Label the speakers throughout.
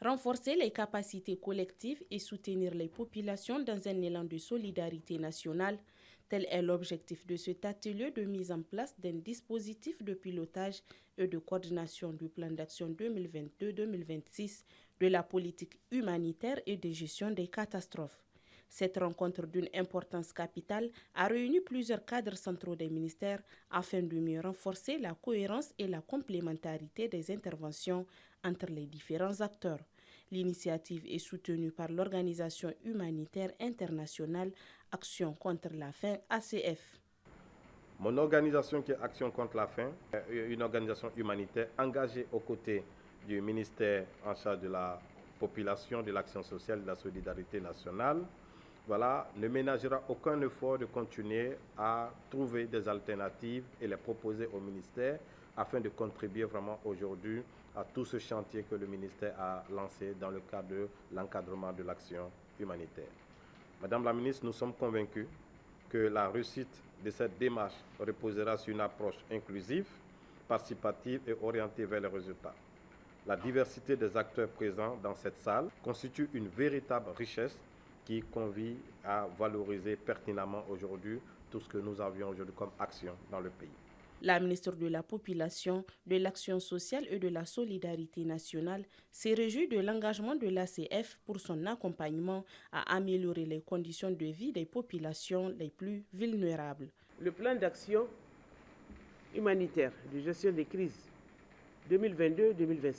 Speaker 1: renforcer les capacités collectives et soutenir les populations dans un élan de solidarité nationale. Tel est l'objectif de cet atelier de mise en place d'un dispositif de pilotage et de coordination du plan d'action 2022-2026 de la politique humanitaire et de gestion des catastrophes. Cette rencontre d'une importance capitale a réuni plusieurs cadres centraux des ministères afin de mieux renforcer la cohérence et la complémentarité des interventions entre les différents acteurs. L'initiative est soutenue par l'Organisation humanitaire internationale Action contre la faim, ACF.
Speaker 2: Mon organisation qui est Action contre la faim, une organisation humanitaire engagée aux côtés du ministère en charge de la population, de l'action sociale et de la solidarité nationale, ne ménagera aucun effort de continuer à trouver des alternatives et les proposer au ministère afin de contribuer vraiment aujourd'hui à tout ce chantier que le ministère a lancé dans le cadre de l'encadrement de l'action humanitaire. Madame la ministre, nous sommes convaincus que la réussite de cette démarche reposera sur une approche inclusive, participative et orientée vers les résultats. La diversité des acteurs présents dans cette salle constitue une véritable richesse qui convie à valoriser pertinemment aujourd'hui tout ce que nous avions aujourd'hui comme action dans le pays.
Speaker 1: La ministre de la Population, de l'Action sociale et de la solidarité nationale s'est réjouie de l'engagement de l'ACF pour son accompagnement à améliorer les conditions de vie des populations les plus vulnérables.
Speaker 3: Le plan d'action humanitaire de gestion des crises 2022-2026,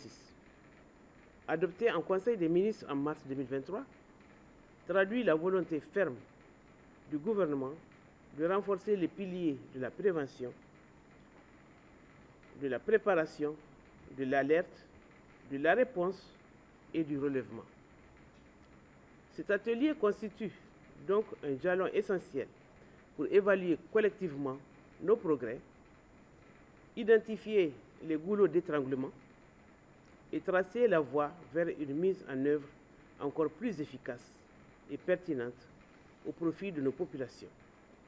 Speaker 3: adopté en Conseil des ministres en mars 2023, traduit la volonté ferme du gouvernement de renforcer les piliers de la prévention, de la préparation, de l'alerte, de la réponse et du relèvement. Cet atelier constitue donc un jalon essentiel pour évaluer collectivement nos progrès, identifier les goulots d'étranglement et tracer la voie vers une mise en œuvre encore plus efficace et pertinente au profit de nos populations.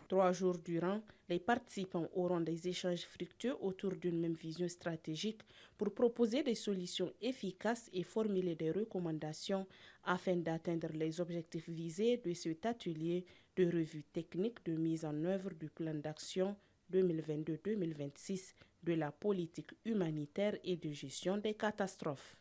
Speaker 1: 3 jours durant, les participants auront des échanges fructueux autour d'une même vision stratégique pour proposer des solutions efficaces et formuler des recommandations afin d'atteindre les objectifs visés de cet atelier de revue technique de mise en œuvre du plan d'action 2022-2026 de la politique humanitaire et de gestion des catastrophes.